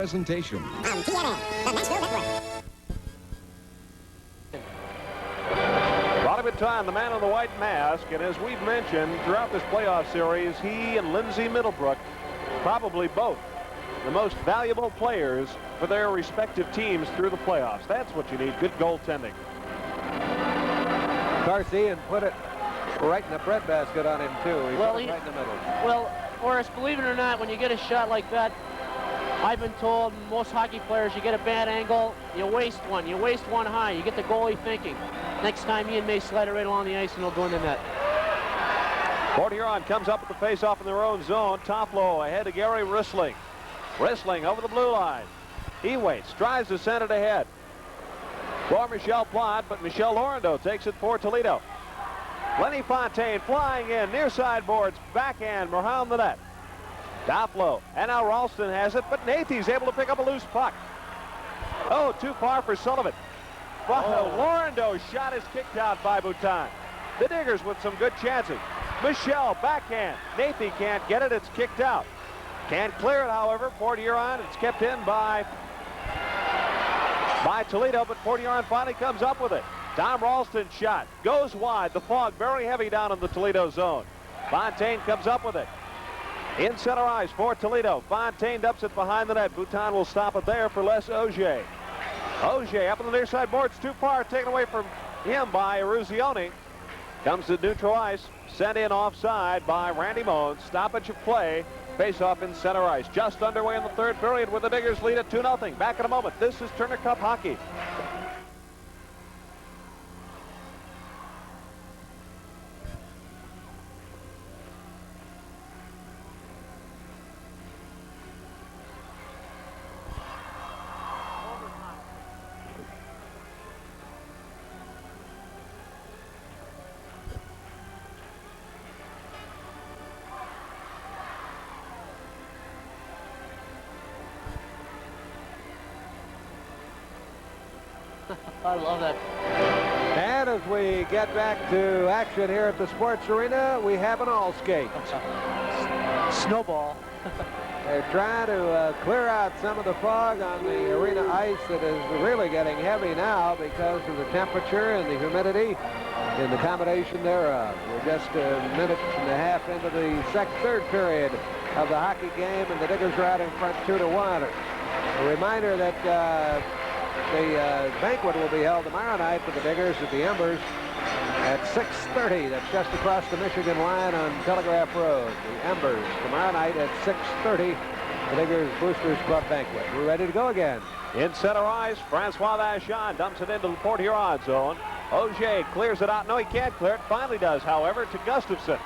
Presentation on TNN, the Nashville Network. Bottom of time, the man in the white mask, and as we've mentioned throughout this playoff series, he and Lindsey Middlebrook, probably both the most valuable players for their respective teams through the playoffs. That's what you need, good goaltending. Garcia put it right in the breadbasket on him too. He put it right in the middle. Well, Forrest, believe it or not, when you get a shot like that, I've been told most hockey players, you get a bad angle, you waste one. You waste one high. You get the goalie thinking. Next time, Ian may slide it right along the ice and he'll go in the net. Port Huron comes up with the face-off in their own zone. Top low ahead to Gary Rissling. Rissling over the blue line. He waits, tries to send it ahead for Michel Plot, but Michel Laurando takes it for Toledo. Lenny Fontaine flying in, near sideboards, backhand around the net. Top low, and now Ralston has it, but Nathy's able to pick up a loose puck. Oh, too far for Sullivan. But Laurendo's shot is kicked out by Boutin. The Diggers with some good chances. Michel, backhand. Nathy can't get it, it's kicked out. Can't clear it, however. Port Huron, it's kept in by Toledo, but Port Huron finally comes up with it. Tom Ralston's shot goes wide. The fog very heavy down in the Toledo zone. Fontaine comes up with it. In center ice for Toledo. Fontaine dumps it behind the net. Boutin will stop it there for Les Auger. Auger up on the near side boards, too far, taken away from him by Eruzione. Comes to neutral ice, sent in offside by Randy Moans. Stoppage of play, face off in center ice. Just underway in the third period with the Diggers lead at 2-0. Back in a moment. This is Turner Cup hockey. I love that. And as we get back to action here at the sports arena, we have an all skate. Snowball. They're trying to clear out some of the fog on the arena ice that is really getting heavy now because of the temperature and the humidity and the combination thereof. We're just a minute and a half into the third period of the hockey game, and the Diggers are out in front 2-1. A reminder that the banquet will be held tomorrow night for the Diggers at the Embers at 6:30. That's just across the Michigan line on Telegraph Road. The Embers tomorrow night at 6:30. The Diggers Boosters Club banquet. We're ready to go again. In center ice, Francois Vachon dumps it into the Port Huron zone. Auger clears it out. No, he can't clear it. Finally does, however, to Gustafson.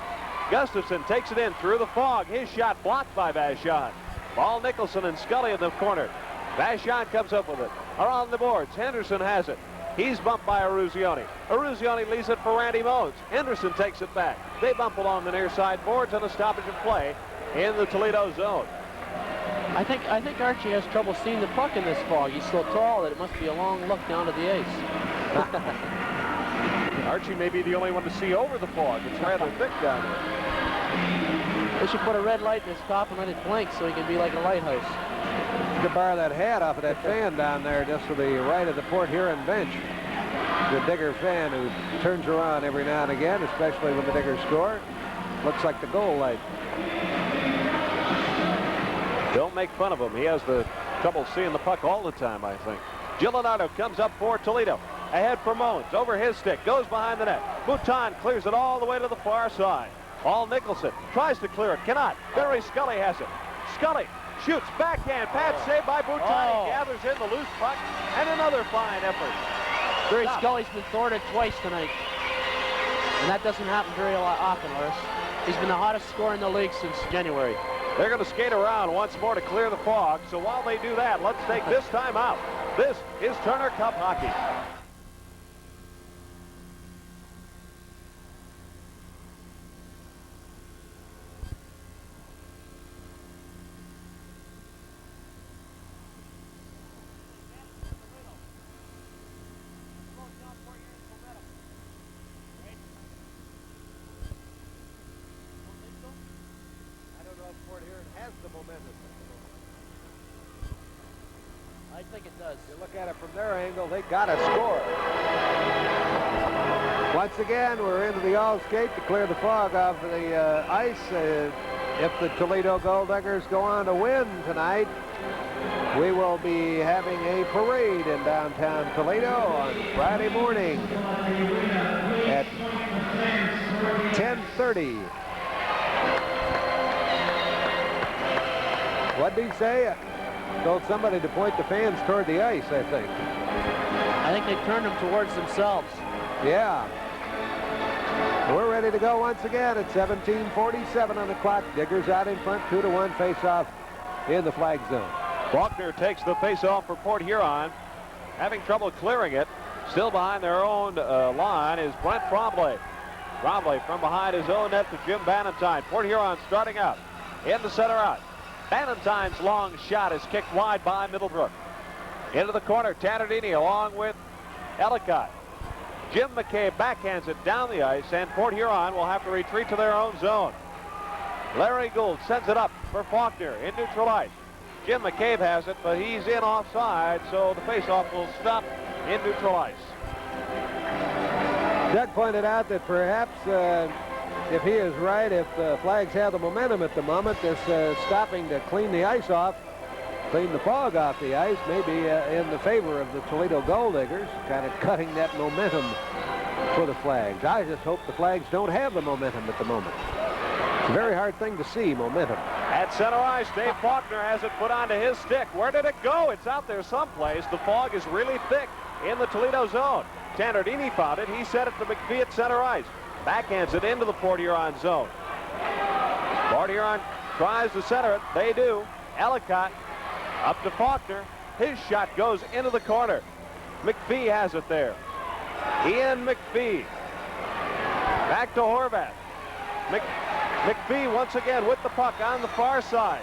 Gustafson takes it in through the fog. His shot blocked by Vachon. Ball Nicholson and Scully in the corner. Vachon comes up with it. Around the boards, Henderson has it. He's bumped by Eruzione. Eruzione leaves it for Randy Moans. Henderson takes it back. They bump along the near side boards on a stoppage of play in the Toledo zone. I think Archie has trouble seeing the puck in this fog. He's so tall that it must be a long look down to the ice. Archie may be the only one to see over the fog. It's rather thick down there. They should put a red light in his top and let it blink so he can be like a lighthouse. You could borrow that hat off of that fan down there just to the right of the Port Huron bench. The Digger fan who turns around every now and again, especially when the Diggers score. Looks like the goal light. Don't make fun of him. He has the trouble seeing the puck all the time, I think. Gillinardo comes up for Toledo. Ahead for Moans. Over his stick. Goes behind the net. Boutin clears it all the way to the far side. All Nicholson tries to clear it. Cannot. Barry Scully has it. Scully shoots backhand. Pad saved by Boutin. He gathers in the loose puck. And another fine effort. Barry Scully's been thwarted twice tonight. And that doesn't happen very often, Lars. He's been the hottest scorer in the league since January. They're going to skate around once more to clear the fog. So while they do that, let's take this time out. This is Turner Cup hockey. Port Huron has the momentum. I think it does. You look at it from their angle, they got to score. Once again, we're into the all skate to clear the fog off the ice. If the Toledo Gold Diggers go on to win tonight, we will be having a parade in downtown Toledo on Friday morning at 10:30. What did he say? Told somebody to point the fans toward the ice, I think. I think they turned them towards themselves. Yeah. We're ready to go once again at 17:47 on the clock. Diggers out in front, 2-1 face-off in the flag zone. Faulkner takes the face-off for Port Huron. Having trouble clearing it. Still behind their own line is Brent Trombley. Trombley from behind his own net to Jim Bannatyne. Port Huron starting out in the center out. Bannatyne's long shot is kicked wide by Middlebrook. Into the corner, Tannerdini along with Ellicott. Jim McCabe backhands it down the ice, and Port Huron will have to retreat to their own zone. Larry Gould sends it up for Faulkner in neutral ice. Jim McCabe has it, but he's in offside, so the faceoff will stop in neutral ice. Doug pointed out that perhaps, if he is right, if the Flags have the momentum at the moment, this stopping to clean the ice off, clean the fog off the ice, maybe in the favor of the Toledo Gold Diggers, kind of cutting that momentum for the Flags. I just hope the Flags don't have the momentum at the moment. It's a very hard thing to see, momentum. At center ice, Dave Faulkner has it put onto his stick. Where did it go? It's out there someplace. The fog is really thick in the Toledo zone. Tannerdini found it. He set it to McPhee at center ice. Backhands it into the Port Huron zone. Port Huron tries to center it. They do. Ellicott up to Faulkner. His shot goes into the corner. McPhee has it there. Ian McPhee. Back to Horvath. McPhee once again with the puck on the far side.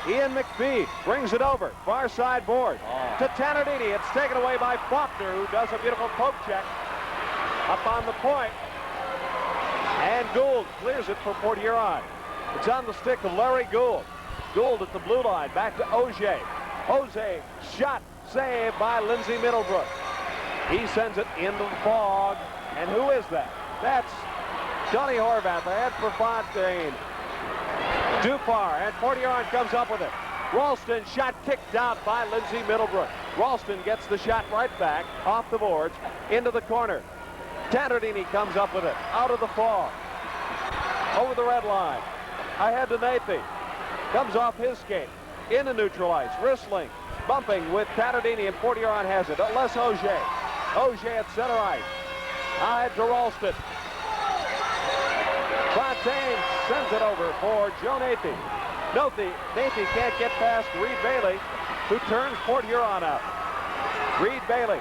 Ian McPhee brings it over. Far side board to Tannerdini. It's taken away by Faulkner, who does a beautiful poke check up on the point. And Gould clears it for Port Huron. It's on the stick of Larry Gould. Gould at the blue line, back to Auger. Auger, shot, saved by Lindsey Middlebrook. He sends it into the fog. And who is that? That's Johnny Horvath ahead for Fontaine. Dupar, and Port Huron comes up with it. Ralston shot kicked out by Lindsey Middlebrook. Ralston gets the shot right back off the boards into the corner. Tannerdini comes up with it out of the fog. Over the red line. Ahead to Nathy. Comes off his skate. Into neutral ice. Wrestling. Bumping with Tannerdini, and Port Huron has it. Les Auger. Auger at center ice. Ahead to Ralston. Fontaine sends it over for Joe Nathy. Nathy can't get past Reed Bailey, who turns Port Huron out. Reed Bailey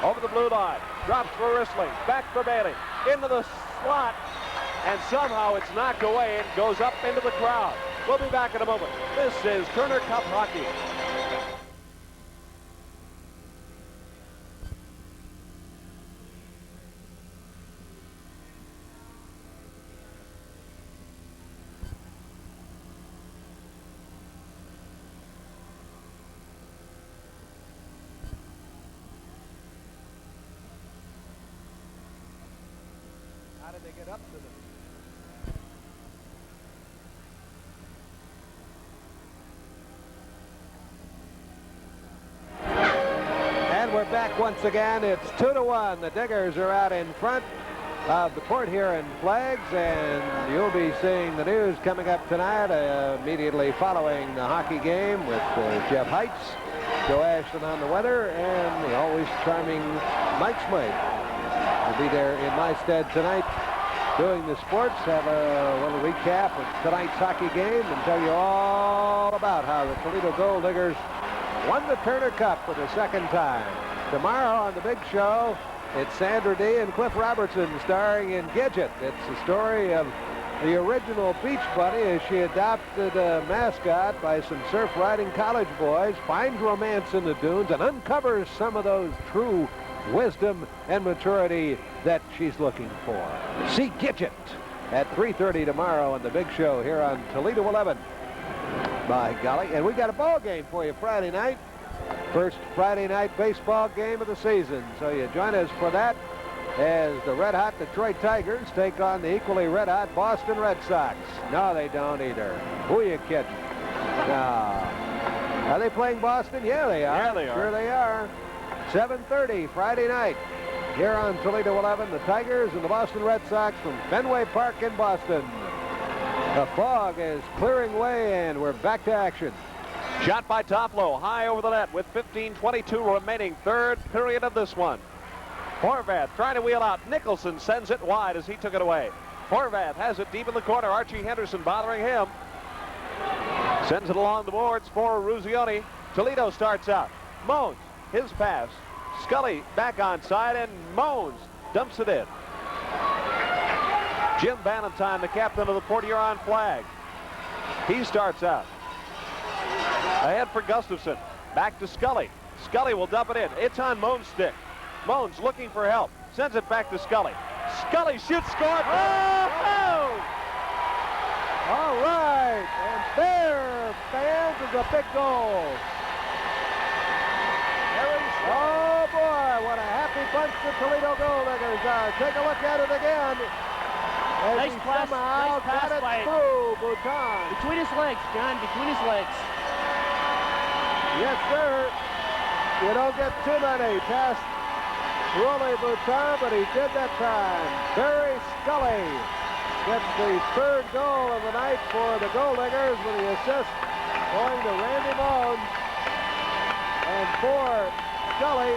over the blue line. Drops for Wrestling. Back for Bailey. Into the slot. And somehow it's knocked away and goes up into the crowd. We'll be back in a moment. This is Turner Cup Hockey. How did they get up to them? And we're back once again. It's 2-1. The Diggers are out in front of the Port Huron Flags, and you'll be seeing the news coming up tonight immediately following the hockey game with Jeff Heitz, Joe Ashton on the weather, and the always charming Mike Smythe will be there in my stead tonight doing the sports. Have a little recap of tonight's hockey game and tell you all about how the Toledo Gold Diggers won the Turner Cup for the second time. Tomorrow on the big show, it's Sandra Dee and Cliff Robertson starring in Gidget. It's the story of the original Beach Bunny as she adopted a mascot by some surf riding college boys, finds romance in the dunes, and uncovers some of those true wisdom and maturity that she's looking for. See Gidget at 3:30 tomorrow on the big show here on Toledo 11. By golly, and we got a ball game for you Friday night. First Friday night baseball game of the season. So you join us for that as the red-hot Detroit Tigers take on the equally red-hot Boston Red Sox. No, they don't either. Who are you kidding? No. Are they playing Boston? Yeah, they are. Yeah, they are. Sure they are. 7:30 Friday night here on Toledo 11. The Tigers and the Boston Red Sox from Fenway Park in Boston. The fog is clearing away, and we're back to action. Shot by Toplow, high over the net with 15:22 remaining, third period of this one. Horvath trying to wheel out. Nicholson sends it wide as he took it away. Horvath has it deep in the corner. Archie Henderson bothering him. Sends it along the boards for Ruzioni. Toledo starts out. Moans, his pass. Scully back onside, and Moans dumps it in. Jim Ballantyne, the captain of the Port Huron flag. He starts out. Ahead for Gustafson. Back to Scully. Scully will dump it in. It's on Moan's stick. Moans looking for help. Sends it back to Scully. Scully shoots, score. Oh! All right. And there, fans, is a big goal. Oh, boy. What a happy bunch the Toledo Golddiggers are. Take a look at it again. As Nice he pass, somehow nice pass got by it through Bouton. Between his legs, John, between his legs. Yes, sir. You don't get too many past Rolly Bouton, but he did that time. Barry Scully gets the third goal of the night for the Golddiggers with the assist going to Randy Moans. And for Scully,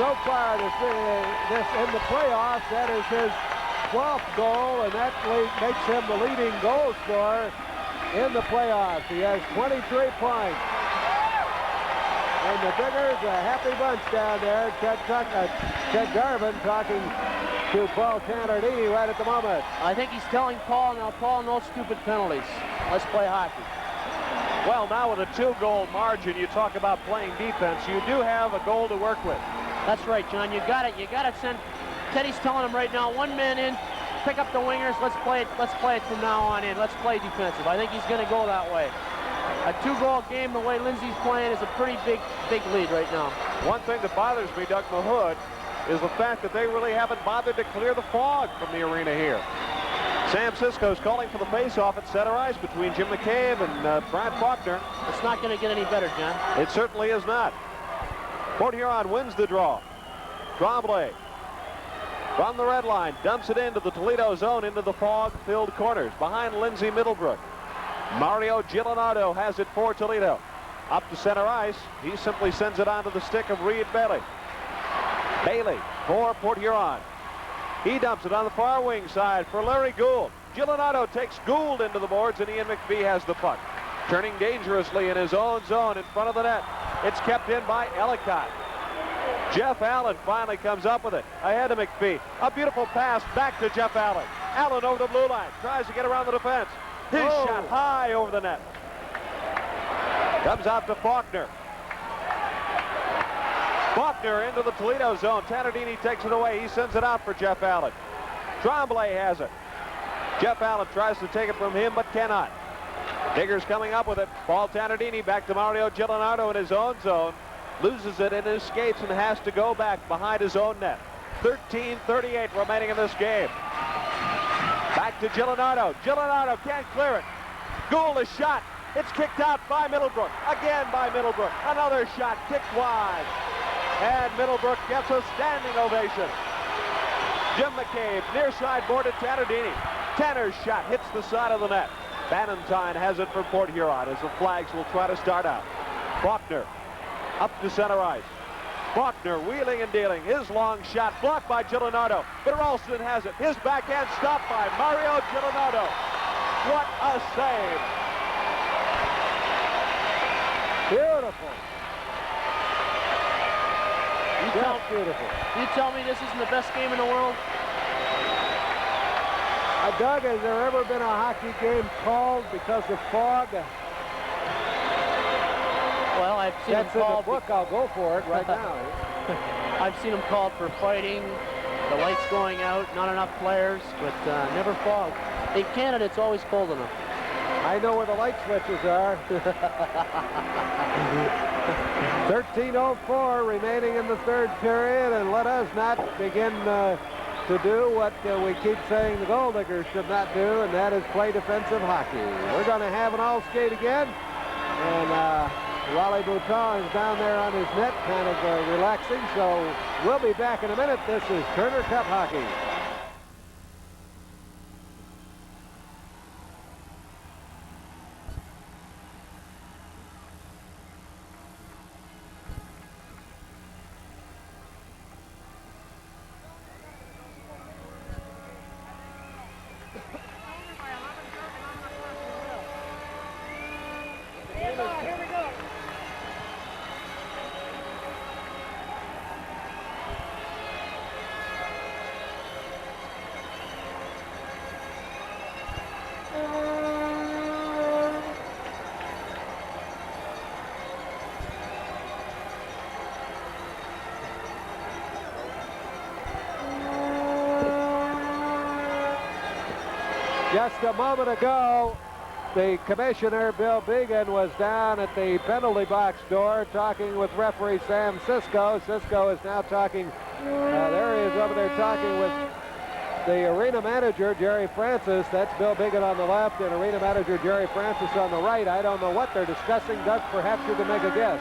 so far this in the playoffs, that is his 12th goal, and that makes him the leading goal scorer in the playoffs. He has 23 points. And the Diggers, a happy bunch down there. Ted Garvin talking to Paul Tannerdini right at the moment. I think he's telling Paul now, Paul, no stupid penalties. Let's play hockey. Well, now with a 2-goal margin, you talk about playing defense. You do have a goal to work with. That's right, John. You got it. You got to send. Teddy's telling him right now, one man in, pick up the wingers. Let's play it from now on in. Let's play defensive. I think he's going to go that way. A 2-goal game, the way Lindsay's playing, is a pretty big lead right now. One thing that bothers me, Doug Mahood, is the fact that they really haven't bothered to clear the fog from the arena here. Sam Sisko's calling for the face-off at center ice between Jim McCabe and Brad Faulkner. It's not going to get any better, John. It certainly is not. Port Huron wins the draw. Tremblay from the red line dumps it into the Toledo zone, into the fog-filled corners behind Lindsay Middlebrook. Mario Gilinardo has it for Toledo. Up to center ice. He simply sends it onto the stick of Reed Bailey. Bailey for Port Huron. He dumps it on the far wing side for Larry Gould. Gilinardo takes Gould into the boards, and Ian McPhee has the puck. Turning dangerously in his own zone in front of the net. It's kept in by Ellicott. Jeff Allen finally comes up with it. Ahead of McPhee. A beautiful pass back to Jeff Allen. Allen over the blue line. Tries to get around the defense. His shot high over the net. Comes out to Faulkner. Faulkner into the Toledo zone. Tannerdini takes it away. He sends it out for Jeff Allen. Tremblay has it. Jeff Allen tries to take it from him, but cannot. Diggers coming up with it. Paul Tannerdini back to Mario Gilinardo in his own zone. Loses it and escapes and has to go back behind his own net. 13:38 remaining in this game. Back to Gilinardo. Gilinardo can't clear it. Gould is shot. It's kicked out by Middlebrook. Again by Middlebrook. Another shot kicked wide. And Middlebrook gets a standing ovation. Jim McCabe near side board to Tannerdini. Tanner's shot hits the side of the net. Ballantyne has it for Port Huron as the Flags will try to start out. Faulkner up to center ice. Faulkner wheeling and dealing. His long shot blocked by Gilinardo. But Ralston has it. His backhand stopped by Mario Gilinardo. What a save. Beautiful. Beautiful. You tell me this isn't the best game in the world? Doug, has there ever been a hockey game called because of fog? Well, I've seen That's them in the called. book. I'll go for it right now. I've seen them called for fighting, the lights going out, not enough players, but never fog. In Canada, it's always cold enough. I I know where the light switches are. 13:04 remaining in the third period, and let us not begin to do what we keep saying the Gold Diggers should not do, and that is play defensive hockey. We're going to have an all-skate again, and Wally Bouton is down there on his net, kind of relaxing, so we'll be back in a minute. This is Turner Cup hockey. Just a moment ago, the commissioner, Bill Began, was down at the penalty box door talking with referee Sam Cisco. Cisco is now talking, there he is over there talking with the arena manager, Jerry Francis. That's Bill Began on the left and arena manager Jerry Francis on the right. I don't know what they're discussing. Doug, perhaps you can make a guess.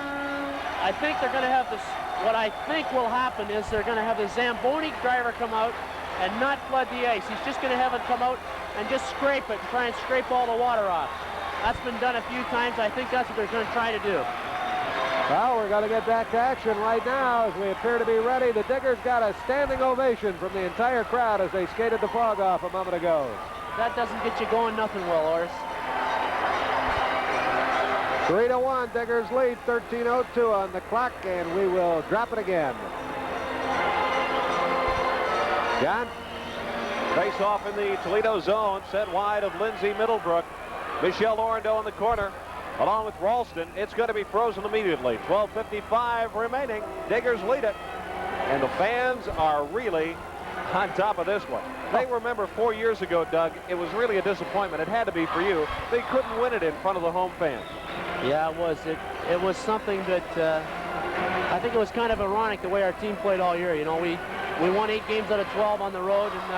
I think they're going to have this, what I think will happen is they're going to have the Zamboni driver come out and not flood the ice. He's just going to have it come out and just scrape it and try and scrape all the water off. That's been done a few times. I think that's what they're going to try to do. Well, we're going to get back to action right now as we appear to be ready. The Diggers got a standing ovation from the entire crowd as they skated the fog off a moment ago. That doesn't get you going, nothing will, Horace. 3-1, Diggers lead, 13:02 on the clock, and we will drop it again. John? Face off in the Toledo zone, set wide of Lindsay Middlebrook. Michelle Orlando in the corner, along with Ralston. It's going to be frozen immediately. 12:55 remaining. Diggers lead it. And the fans are really on top of this one. They remember 4 years ago, Doug, it was really a disappointment. It had to be for you. They couldn't win it in front of the home fans. Yeah, it was. It was something that I think it was kind of ironic the way our team played all year. You know, we won 8 games out of 12 on the road, and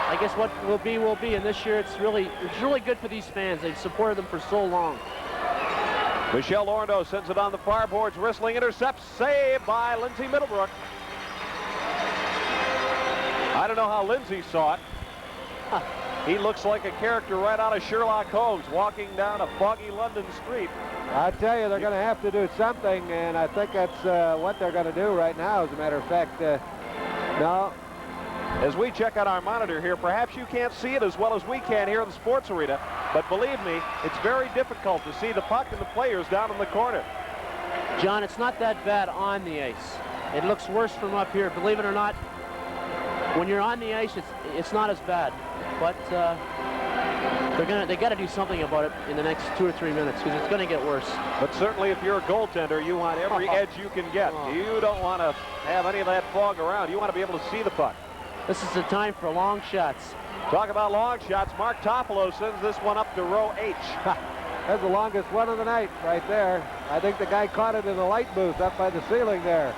I guess what will be will be. And this year, it's really good for these fans. They've supported them for so long. Michelle Orlando sends it on the far boards. Wrestling intercepts, saved by Lindsay Middlebrook. I don't know how Lindsay saw it. He looks like a character right out of Sherlock Holmes walking down a foggy London street. I tell you, they're going to have to do something, and I think that's what they're going to do right now, as a matter of fact. No. As we check out our monitor here, perhaps you can't see it as well as we can here in the sports arena, but believe me, it's very difficult to see the puck and the players down in the corner. John, it's not that bad on the ice. It looks worse from up here. Believe it or not, when you're on the ice, it's not as bad. But they got to do something about it in the next 2 or 3 minutes, because it's going to get worse. But certainly if you're a goaltender, you want every edge you can get. You don't want to have any of that fog around. You want to be able to see the puck. This is the time for long shots. Talk about long shots. Mark Toffolo sends this one up to row H. That's the longest one of the night right there. I think the guy caught it in the light booth up by the ceiling there.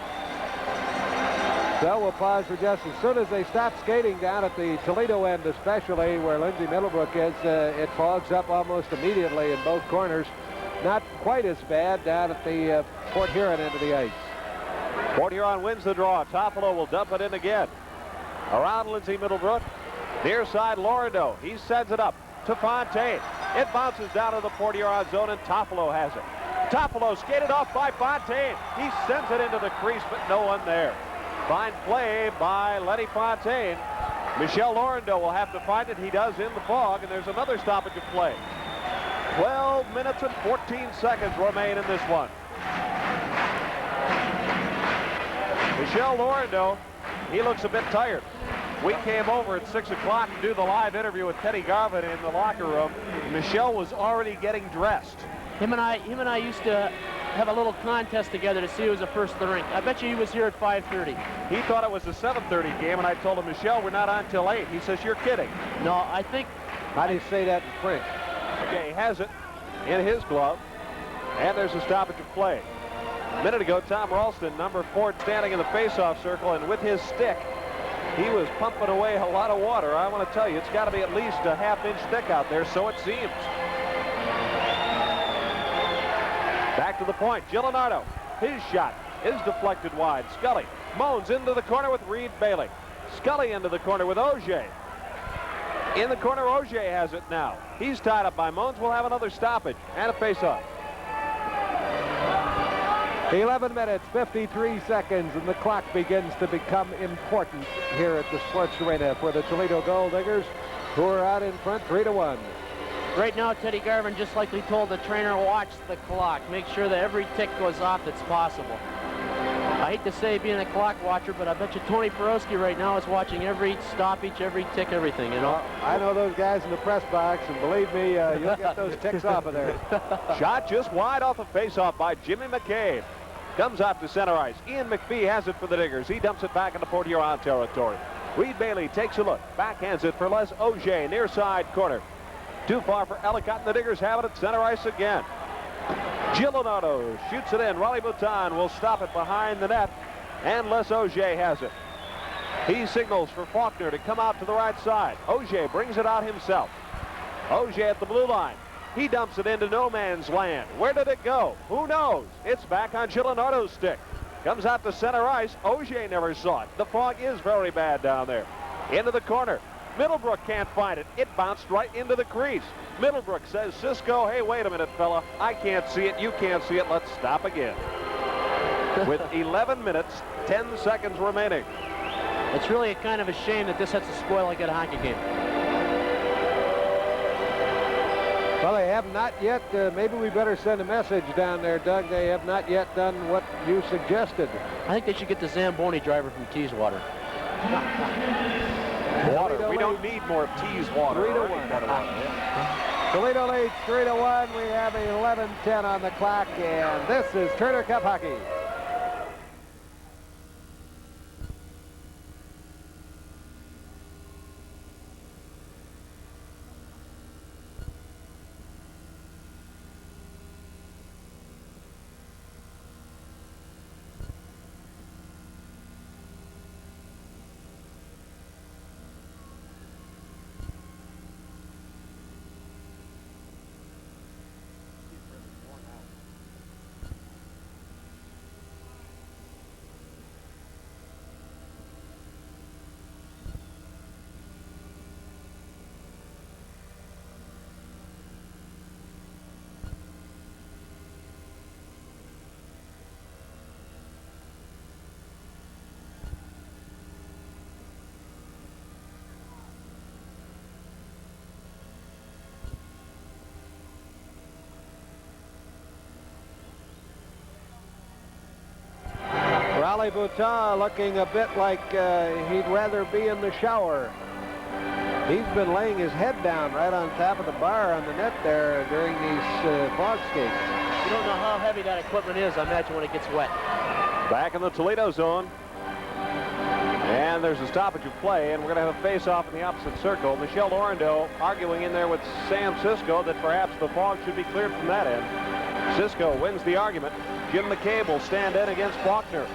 So we'll pause for just as soon as they stop skating down at the Toledo end, especially where Lindsay Middlebrook is. It fogs up almost immediately in both corners. Not quite as bad down at the Port Huron end of the ice. Port Huron wins the draw. Toffolo will dump it in again. Around Lindsay Middlebrook. Near side Lorando. He sends it up to Fontaine. It bounces down to the Port Huron zone, and Toffolo has it. Toffolo skated off by Fontaine. He sends it into the crease, but no one there. Fine play by Lenny Fontaine. Michelle Lorando will have to find it. He does in the fog, and there's another stoppage of play. 12 minutes and 14 seconds remain in this one. Michelle Lorando, he looks a bit tired. We came over at 6 o'clock to do the live interview with Teddy Garvin in the locker room. Michelle was already getting dressed. Him and I used to have a little contest together to see who was the first to the rink. I bet you he was here at 5:30. He thought it was a 7:30 game, and I told him, Michelle, we're not on till 8. He says, you're kidding. No, I think... How do you say that in French? Okay, has it in his glove, and there's a stoppage of play. A minute ago, Tom Ralston, number 4, standing in the face-off circle, and with his stick, he was pumping away a lot of water. I want to tell you, it's got to be at least a half-inch thick out there, so it seems. Back to the point, Gillinardo. His shot is deflected wide. Scully moans into the corner with Reed Bailey. Scully into the corner with Auger. In the corner, Auger has it now. He's tied up by Moans. We'll have another stoppage and a face-off. 11 minutes, 53 seconds, and the clock begins to become important here at the Sports Arena for the Toledo Gold Diggers, who are out in front 3-1. Right now, Teddy Garvin just likely told the trainer, watch the clock. Make sure that every tick goes off that's possible. I hate to say being a clock watcher, but I bet you Tony Porowski right now is watching every stoppage, every tick, everything, you know? I know those guys in the press box, and believe me, you'll get those ticks off of there. Shot just wide off the face-off by Jimmy McCabe. Comes out to center ice. Ian McPhee has it for the Diggers. He dumps it back into Port Huron territory. Reed Bailey takes a look. Backhands it for Les Auger, near side corner. Too far for Ellicott, and the Diggers have it at center ice again. Gillinardo shoots it in. Raleigh Bouton will stop it behind the net, and Les Auger has it. He signals for Faulkner to come out to the right side. Auger brings it out himself. Auger at the blue line. He dumps it into no man's land. Where did it go? Who knows? It's back on Gillinardo's stick. Comes out to center ice. Auger never saw it. The fog is very bad down there. Into the corner. Middlebrook can't find it. It bounced right into the crease. Middlebrook says, Cisco, hey, wait a minute, fella. I can't see it. You can't see it. Let's stop again. With 11 minutes, 10 seconds remaining. It's really kind of a shame that this has to spoil like a hockey game. Well, they have not yet, maybe we better send a message down there, Doug. They have not yet done what you suggested. I think they should get the Zamboni driver from Teeswater. Water. We don't need more Teeswater. 3-1. Toledo leads 3-1. We have 11:10 on the clock, and this is Turner Cup hockey. Raleigh Bouton looking a bit like he'd rather be in the shower. He's been laying his head down right on top of the bar on the net there during these fog skates. You don't know how heavy that equipment is, I imagine, when it gets wet. Back in the Toledo zone. And there's a stoppage of play, and we're going to have a face-off in the opposite circle. Michelle Laurendeau arguing in there with Sam Cisco that perhaps the fog should be cleared from that end. Cisco wins the argument. Jim McCabe will stand in against Faulkner.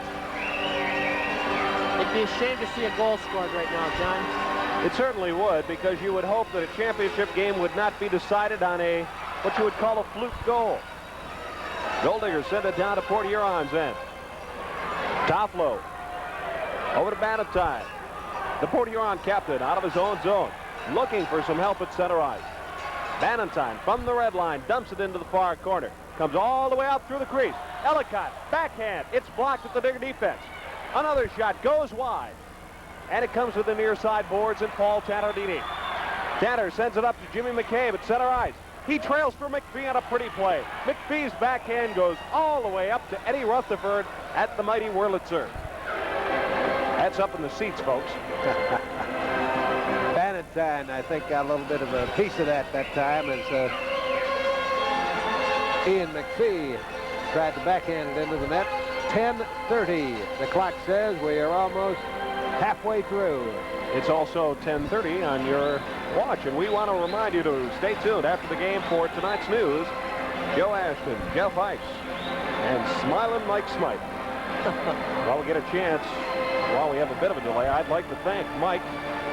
It'd be a shame to see a goal scored right now, John. It certainly would, because you would hope that a championship game would not be decided on a, what you would call a fluke goal. Gold Diggers send it down to Port Huron's end. Toffolo over to Bannatyne. The Port Huron captain out of his own zone, looking for some help at center ice. Bannatyne from the red line dumps it into the far corner. Comes all the way out through the crease. Ellicott, backhand. It's blocked at the Digger defense. Another shot goes wide. And it comes to the near side boards and Paul Tannerdini. Tanner sends it up to Jimmy McCabe at center ice. He trails for McPhee on a pretty play. McPhee's backhand goes all the way up to Eddie Rutherford at the mighty Wurlitzer. That's up in the seats, folks. Bannatyne, I think, got a little bit of a piece of that time as Ian McPhee tried to backhand it into the net. 10:30. The clock says we are almost halfway through. It's also 10:30 on your watch, and we want to remind you to stay tuned after the game for tonight's news. Joe Ashton, Jeff Ice, and Smiling Mike Smythe. While we get a chance, while we have a bit of a delay, I'd like to thank Mike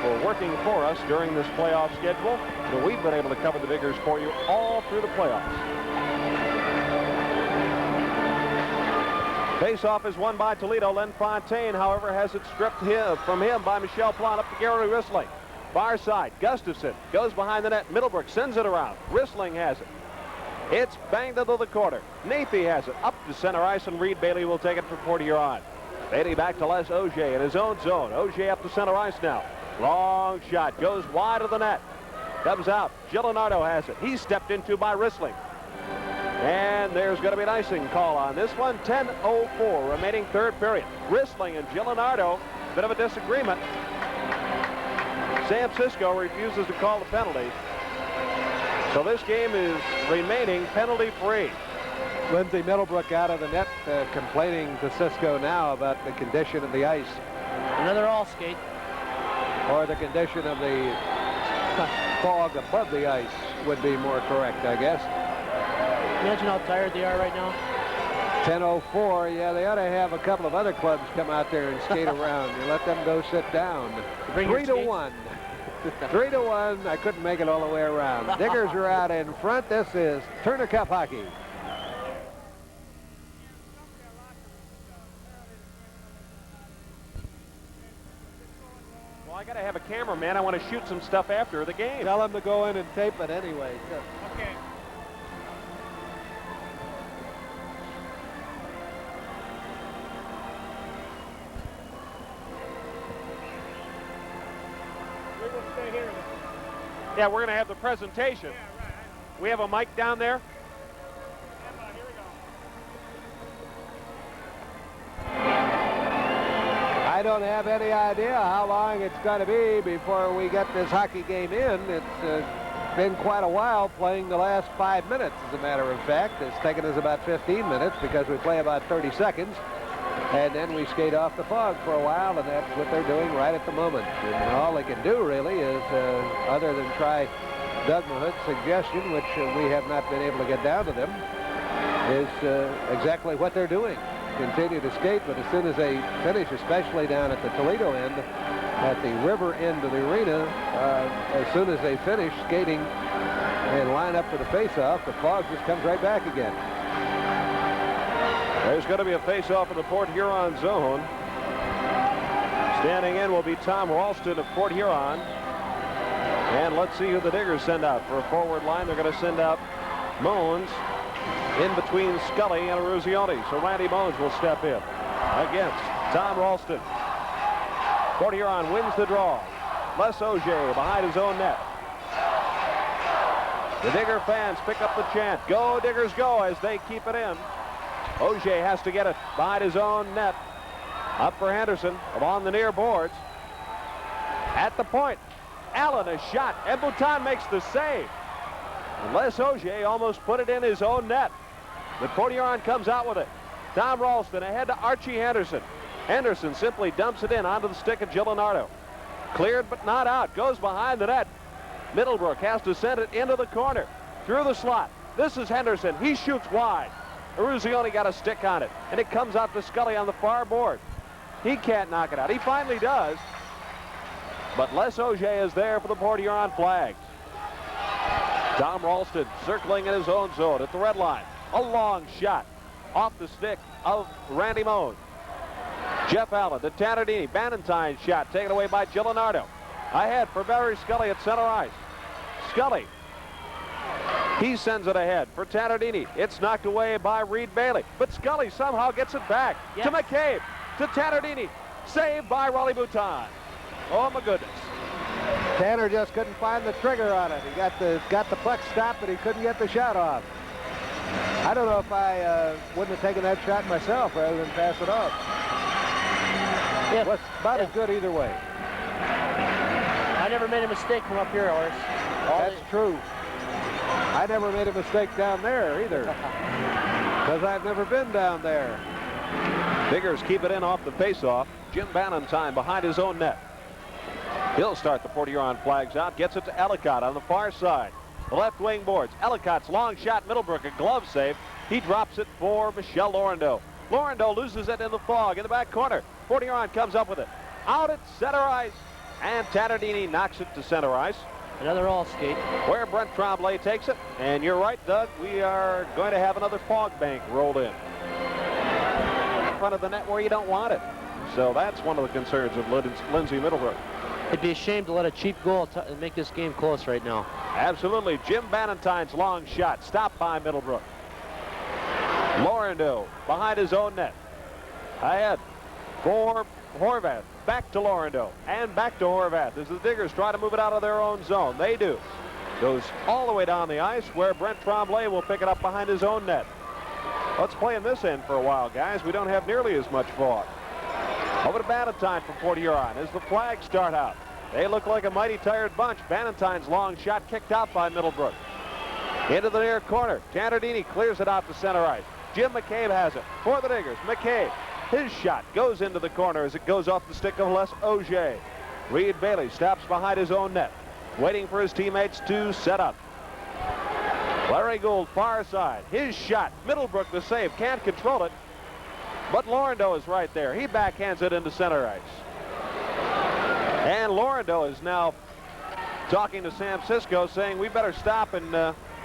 for working for us during this playoff schedule. So we've been able to cover the Diggers for you all through the playoffs. Face-off is won by Toledo. Len Fontaine, however, has it stripped from him by Michel Plant up to Gary Rissling. Far side, Gustafson goes behind the net. Middlebrook sends it around. Rissling has it. It's banged into the corner. Nathie has it up to center ice, and Reed Bailey will take it for Port Huron. Bailey back to Les Auger in his own zone. Auger up to center ice now. Long shot goes wide of the net. Comes out. Gillinardo has it. He's stepped into by Rissling. And there's going to be an icing call on this one. 10:04 remaining third period. Rissling and Gillinardo, bit of a disagreement. Sam Cisco refuses to call the penalty. So this game is remaining penalty-free. Lindsey Middlebrook out of the net, complaining to Cisco now about the condition of the ice. Another all skate. Or the condition of the fog above the ice would be more correct, I guess. Imagine how tired they are right now. 10:04, yeah, they ought to have a couple of other clubs come out there and skate around. You let them go sit down. 3-1. 3-1. I couldn't make it all the way around. Diggers are out in front. This is Turner Cup hockey. Well, I got to have a cameraman. I want to shoot some stuff after the game. Tell them to go in and tape it anyway. Okay. We will stay here then. Yeah, we're going to have the presentation. Yeah, right. We have a mic down there. Here we go. I don't have any idea how long it's going to be before we get this hockey game in. It's been quite a while, playing the last 5 minutes, as a matter of fact. It's taken us about 15 minutes because we play about 30 seconds. And then we skate off the fog for a while, and that's what they're doing right at the moment. And all they can do, really, is, other than try Doug Mahood's suggestion, which we have not been able to get down to them, is exactly what they're doing. Continue to skate, but as soon as they finish, especially down at the Toledo end, at the river end of the arena, as soon as they finish skating and line up for the face-off, the fog just comes right back again. There's going to be a face-off in the Port Huron zone. Standing in will be Tom Ralston of Port Huron. And let's see who the Diggers send out for a forward line. They're going to send out Moans in between Scully and Eruzione. So Randy Moans will step in against Tom Ralston. Port Huron wins the draw. Les Auger behind his own net. The Digger fans pick up the chant, "Go Diggers go," as they keep it in. Auger has to get it behind his own net. Up for Henderson along the near boards. At the point, Allen a shot, and Bouton makes the save. And Les Auger almost put it in his own net. But Port Huron comes out with it. Tom Ralston ahead to Archie Henderson. Henderson simply dumps it in onto the stick of Gillinardo. Cleared but not out. Goes behind the net. Middlebrook has to send it into the corner. Through the slot. This is Henderson. He shoots wide. Eruzione got a stick on it. And it comes out to Scully on the far board. He can't knock it out. He finally does. But Les Auger is there for the Port Huron flags. Tom Ralston circling in his own zone at the red line. A long shot off the stick of Randy Moan. Jeff Allen to Tannerdini. Bannatyne's shot taken away by Gillinardo. Ahead for Barry Scully at center ice. Scully. He sends it ahead for Tannerdini. It's knocked away by Reed Bailey. But Scully somehow gets it back to McCabe. To Tannerdini. Saved by Raleigh Bouton. Oh, my goodness. Tanner just couldn't find the trigger on it. He got the puck stopped, but he couldn't get the shot off. I don't know if I wouldn't have taken that shot myself rather than pass it off. It was about as good either way. I never made a mistake from up here, Horace. That's true. I never made a mistake down there either, because I've never been down there. Diggers keep it in off the faceoff. Jim Bannatyne behind his own net. He'll start the Port Huron flags out. Gets it to Ellicott on the far side. The left wing boards. Ellicott's long shot. Middlebrook, a glove save. He drops it for Michel Laurendeau. Laurendeau loses it in the fog in the back corner. Port Huron comes up with it. Out at center ice. And Tannardini knocks it to center ice. Another all skate. Where Brent Tremblay takes it. And you're right, Doug. We are going to have another fog bank rolled in front of the net where you don't want it. So that's one of the concerns of Lindsay Middlebrook. It'd be a shame to let a cheap goal make this game close right now. Absolutely. Jim Bannatyne's long shot stopped by Middlebrook. Laurendeau behind his own net. Ahead for Horvath. Back to Laurendeau and back to Horvath as the Diggers try to move it out of their own zone. They do. Goes all the way down the ice where Brent Tremblay will pick it up behind his own net. Let's play in this end for a while, guys. We don't have nearly as much fog. Over to Bannatyne from Port Huron as the flags start out. They look like a mighty tired bunch. Bannatyne's long shot kicked out by Middlebrook. Into the near corner. Tannardini clears it out to center ice. Jim McCabe has it for the Diggers. McCabe, his shot goes into the corner as it goes off the stick of Les Auger. Reed Bailey stops behind his own net, waiting for his teammates to set up. Larry Gould, far side. His shot. Middlebrook the save. Can't control it. But Laurendeau is right there. He backhands it into center ice. And Laurendeau is now talking to Sam Cisco, saying we better stop and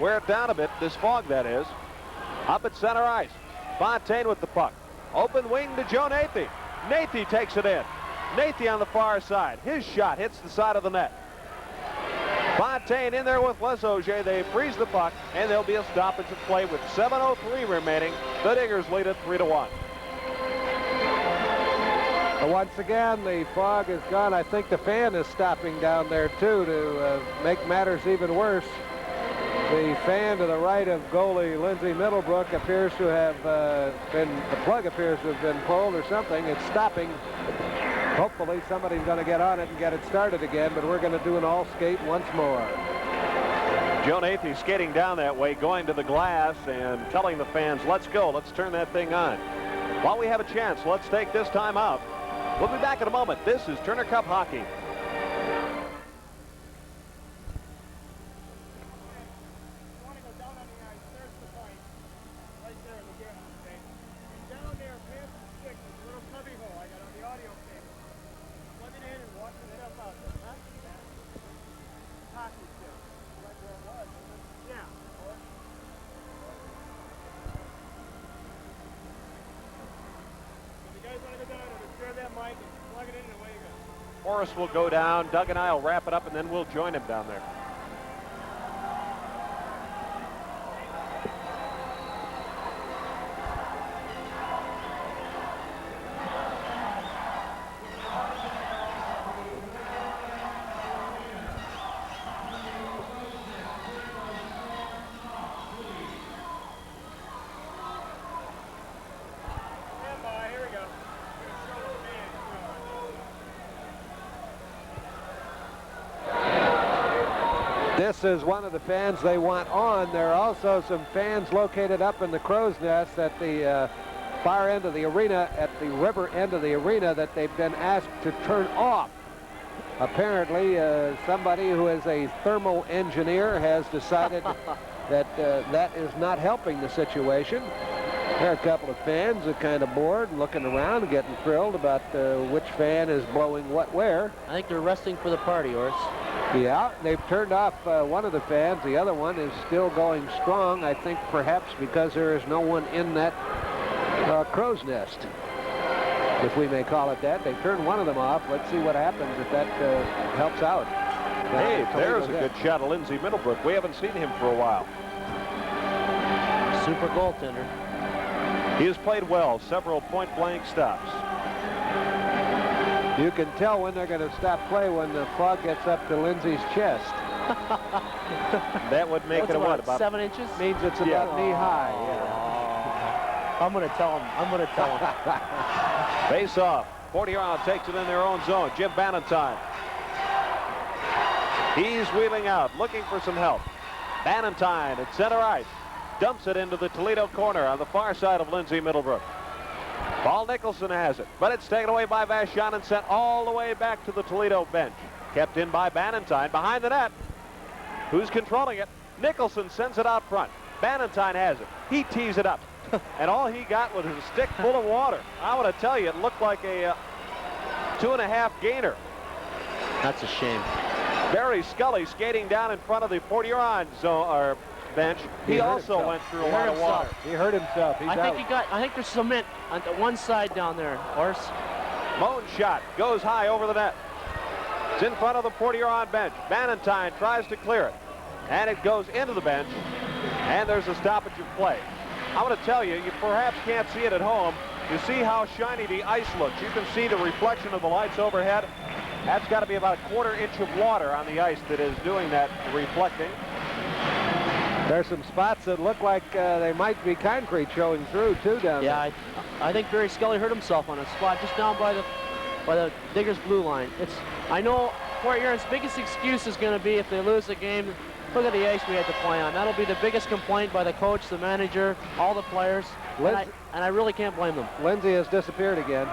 wear it down a bit, this fog that is. Up at center ice. Fontaine with the puck. Open wing to Joe Nathy. Nathy takes it in. Nathy on the far side. His shot hits the side of the net. Fontaine in there with Les Auger. They freeze the puck, and there'll be a stoppage of play with 7:03 remaining. The Diggers lead it 3-1. Once again, the fog is gone. I think the fan is stopping down there, too, to make matters even worse. The fan to the right of goalie Lindsay Middlebrook appears to have the plug appears to have been pulled or something. It's stopping. Hopefully somebody's going to get on it and get it started again, but we're going to do an all skate once more. Joe Nathy skating down that way, going to the glass and telling the fans, let's go, let's turn that thing on. While we have a chance, let's take this time out. We'll be back in a moment. This is Turner Cup Hockey. Forrest will go down. Doug and I will wrap it up, and then we'll join him down there. This is one of the fans they want on. There are also some fans located up in the crow's nest at the far end of the arena, at the river end of the arena, that they've been asked to turn off. Apparently, somebody who is a thermal engineer has decided that that is not helping the situation. There are a couple of fans that are kind of bored and looking around and getting thrilled about which fan is blowing what where. I think they're resting for the party, Horace. Yeah, they've turned off one of the fans. The other one is still going strong, I think perhaps because there is no one in that crow's nest, if we may call it that. They turned one of them off. Let's see what happens if that helps out. Hey, there's a good shot of Lindsay Middlebrook. We haven't seen him for a while. Super goaltender. He has played well, several point-blank stops. You can tell when they're going to stop play when the fog gets up to Lindsay's chest. That would make it what, about 7 inches? Means it's about knee high. Yeah. I'm going to tell him. I'm going to tell him. Face off. Port Huron takes it in their own zone. Jim Bannatyne. He's wheeling out, looking for some help. Bannatyne at center ice. Dumps it into the Toledo corner on the far side of Lindsay Middlebrook. Paul Nicholson has it, but it's taken away by Vachon and sent all the way back to the Toledo bench. Kept in by Bannatyne behind the net. Who's controlling it? Nicholson sends it out front. Bannatyne has it. He tees it up. And all he got was a stick full of water. I want to tell you, it looked like a 2.5 gainer. That's a shame. Barry Scully skating down in front of the Port Huron zone, or bench. He also went through a lot of water. He hurt himself. He's out. I think there's cement on the one side down there, Horace. Moan shot goes high over the net. It's in front of the Port Huron bench. Bannatyne tries to clear it, and it goes into the bench, and there's a stoppage of play. I want to tell you, you perhaps can't see it at home. You see how shiny the ice looks. You can see the reflection of the lights overhead. That's got to be about a 1/4 inch of water on the ice that is doing that reflecting. There's some spots that look like they might be concrete showing through too down there. Yeah, I think Barry Scully hurt himself on a spot just down by the Diggers blue line. I know Port Huron's biggest excuse is going to be if they lose the game. Look at the ice we had to play on. That'll be the biggest complaint by the coach, the manager, all the players, and I really can't blame them. Lindsay has disappeared again.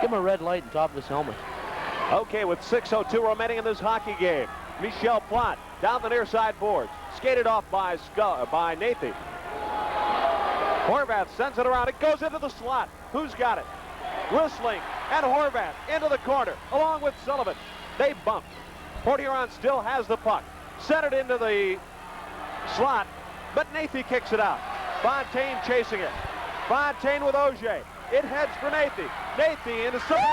Give him a red light on top of his helmet. Okay, with 6:02 remaining in this hockey game, Michel Plante down the near side boards, skated off by Nathy. Horvath sends it around. It goes into the slot. Who's got it? Rissling and Horvath into the corner, along with Sullivan. They bump. Port Huron still has the puck. Centered into the slot, but Nathy kicks it out. Fontaine chasing it. Fontaine with Auger. It heads for Nathy. Nathy into Sullivan.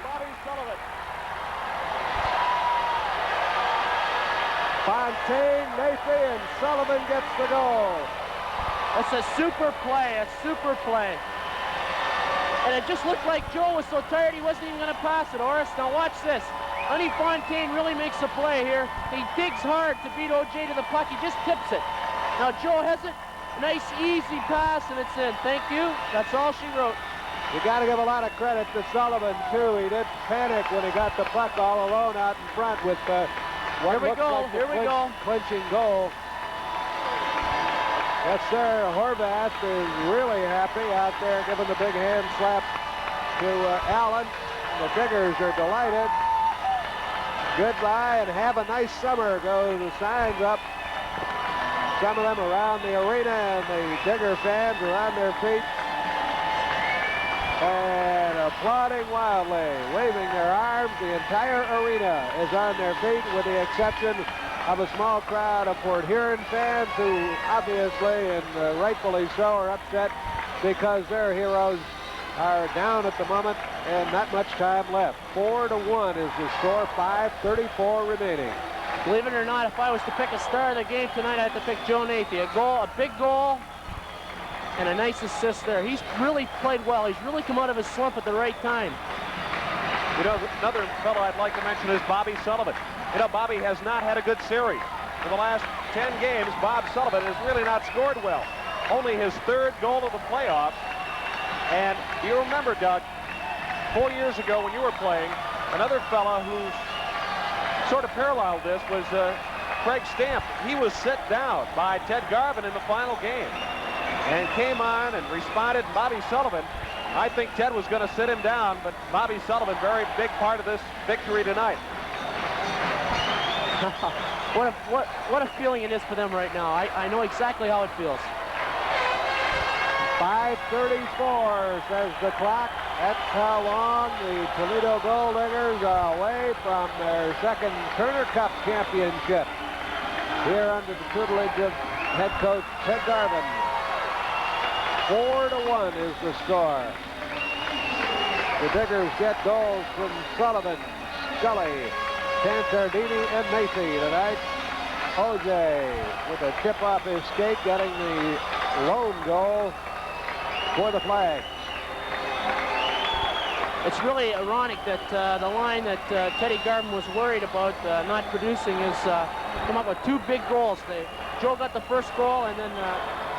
Bobby Sullivan. Fontaine, Nathy, and Sullivan gets the goal. That's a super play, And it just looked like Joe was so tired he wasn't even going to pass it, Horace. Now watch this. Honey Fontaine really makes a play here. He digs hard to beat OJ to the puck. He just tips it. Now Joe has it. Nice, easy pass, and it's in. Thank you. That's all she wrote. You got to give a lot of credit to Sullivan, too. He didn't panic when he got the puck all alone out in front with what looks like the clinching goal. Yes, sir. Horvath is really happy out there giving the big hand slap to Allen. The Diggers are delighted. Goodbye and have a nice summer goes the signs up. Some of them around the arena, and the Digger fans are on their feet and applauding wildly, waving their arms. The entire arena is on their feet with the exception of a small crowd of Port Huron fans who obviously and rightfully so are upset because their heroes are down at the moment and not much time left. 4-1 is the score, 5:34 remaining. Believe it or not, if I was to pick a star of the game tonight, I'd have to pick Joe Nathy. A big goal, and a nice assist there. He's really played well. He's really come out of his slump at the right time. You know, another fellow I'd like to mention is Bobby Sullivan. You know, Bobby has not had a good series. For the last 10 games, Bob Sullivan has really not scored well. Only his 3rd goal of the playoffs. And you remember, Doug, 4 years ago when you were playing, another fella who sort of paralleled this was Craig Stamp. He was set down by Ted Garvin in the final game and came on and responded. Bobby Sullivan, I think Ted was going to sit him down, but Bobby Sullivan, very big part of this victory tonight. What a feeling it is for them right now. I know exactly how it feels. 5:34 says the clock. That's how long the Toledo Gold Diggers are away from their 2nd Turner Cup championship. Here under the tutelage of head coach Ted Garvin. 4-1 is the score. The Diggers get goals from Sullivan, Scully, Tantardini, and Nathy tonight. Auger with a chip off his skate, getting the lone goal for the Flags. It's really ironic that the line that Teddy Garvin was worried about not producing is come up with 2 big goals. Joe got the 1st goal, and then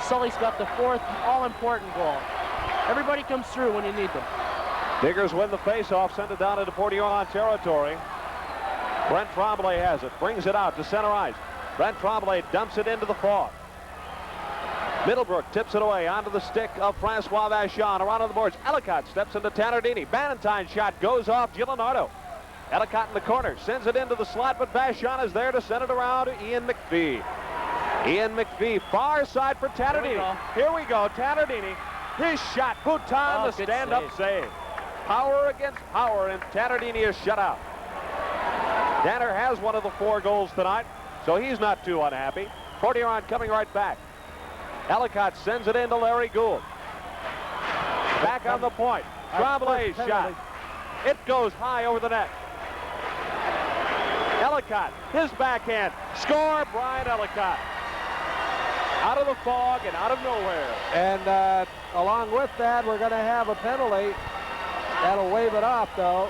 Sully's got the 4th all-important goal. Everybody comes through when you need them. Diggers win the face-off, send it down into Port Huron territory. Brent Tremblay has it, brings it out to center ice. Brent Tremblay dumps it into the fog. Middlebrook tips it away onto the stick of Francois Vachon. Around on the boards. Ellicott steps into Tannardini. Bannatyne shot goes off Giulianardo. Ellicott in the corner. Sends it into the slot, but Vachon is there to send it around to Ian McPhee. Ian McPhee, far side for Tannardini. Here we go. Tannardini. His shot. Bhutan, the stand-up save. Power against power, and Tannardini is shut out. Tanner has one of the 4 goals tonight, so he's not too unhappy. Port Huron coming right back. Ellicott sends it in to Larry Gould. Back on the point. Tremblay's shot. It goes high over the net. Ellicott, his backhand. Score, Brian Ellicott. Out of the fog and out of nowhere. And along with that, we're going to have a penalty. That'll wave it off, though.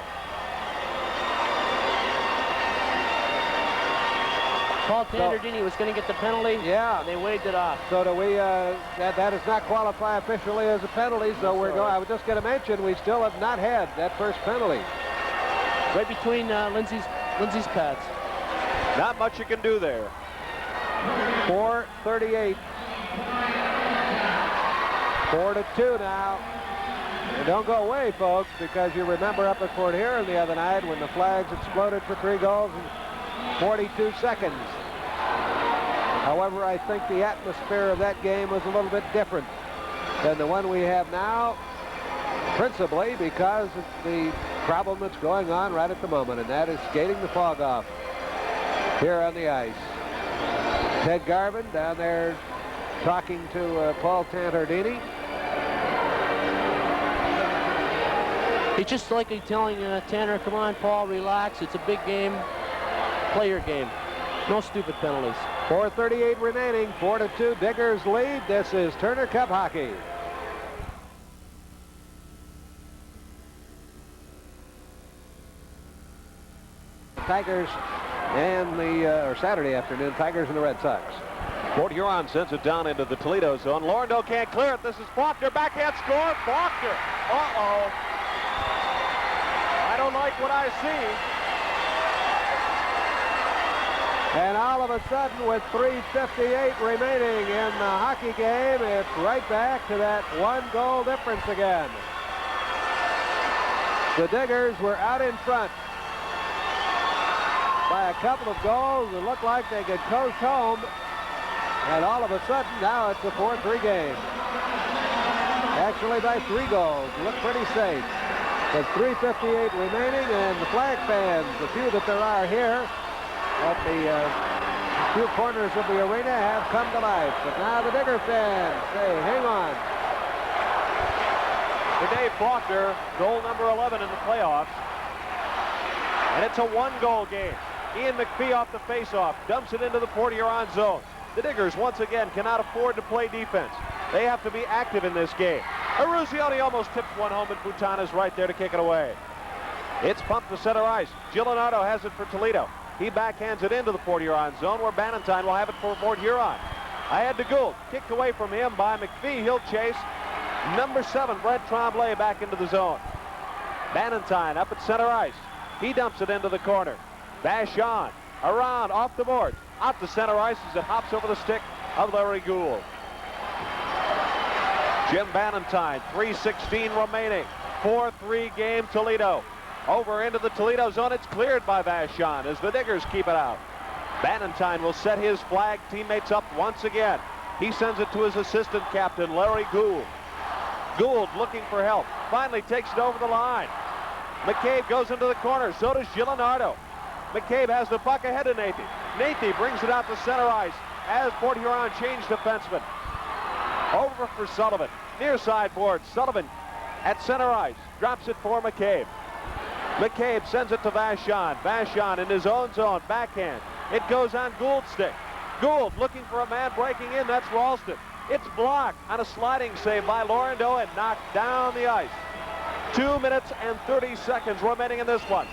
Paul Tannardini was going to get the penalty. Yeah. And they waved it off. So do we, that does not qualify officially as a penalty, so we're going, I was just going to mention, we still have not had that first penalty. Right between Lindsay's pads. Not much you can do there. 4:38. 4-2 now. And don't go away, folks, because you remember up at Fort Huron the other night when the flags exploded for 3 goals in 42 seconds. However, I think the atmosphere of that game was a little bit different than the one we have now, principally because of the problem that's going on right at the moment, and that is skating the fog off here on the ice. Ted Garvin down there talking to Paul Tannardini. He's just like telling Tanner, come on, Paul, relax. It's a big game. Play your game. No stupid penalties. 4:38 remaining. 4-2. Diggers lead. This is Turner Cup hockey. Tigers and or Saturday afternoon, Tigers and the Red Sox. Fort Huron sends it down into the Toledo zone. Laurindeau can't clear it. This is Faulkner. Backhand score. Faulkner. Uh-oh. I don't like what I see. And all of a sudden, with 3:58 remaining in the hockey game, it's right back to that 1-goal difference again. The Diggers were out in front by a couple of goals. It looked like they could coast home. And all of a sudden, now it's a 4-3 game. Actually, by 3 goals. Look pretty safe. With 3:58 remaining, and the flag fans, the few that there are here at the few corners of the arena, have come to life. But now the Digger fans say, hang on. For Dave Faulkner, goal number 11 in the playoffs. And it's a 1-goal game. Ian McPhee off the faceoff, dumps it into the Port Huron zone. The Diggers, once again, cannot afford to play defense. They have to be active in this game. Eruzione almost tipped one home, and Bhutan is right there to kick it away. It's pumped to center ice. Giulianardo has it for Toledo. He backhands it into the Port Huron zone, where Bannatyne will have it for Fort Huron. Ahead to Gould. Kicked away from him by McPhee. He'll chase. Number 7, Brent Tremblay, back into the zone. Bannatyne up at center ice. He dumps it into the corner. Vachon around, off the board. Out to center ice as it hops over the stick of Larry Gould. Jim Bannatyne, 3:16 remaining. 4-3 game Toledo. Over into the Toledo zone. It's cleared by Vachon as the Diggers keep it out. Bannatyne will set his flag teammates up once again. He sends it to his assistant captain, Larry Gould. Gould looking for help. Finally takes it over the line. McCabe goes into the corner. So does Giulianardo. McCabe has the puck ahead of Nathy. Nathy brings it out to center ice as Port Huron changed defenseman. Over for Sullivan. Near sideboard. Sullivan at center ice. Drops it for McCabe. McCabe sends it to Vachon. Vachon in his own zone. Backhand. It goes on Gould's stick. Gould looking for a man breaking in. That's Ralston. It's blocked on a sliding save by Laurindeau and knocked down the ice. 2 minutes and 30 seconds remaining in this one.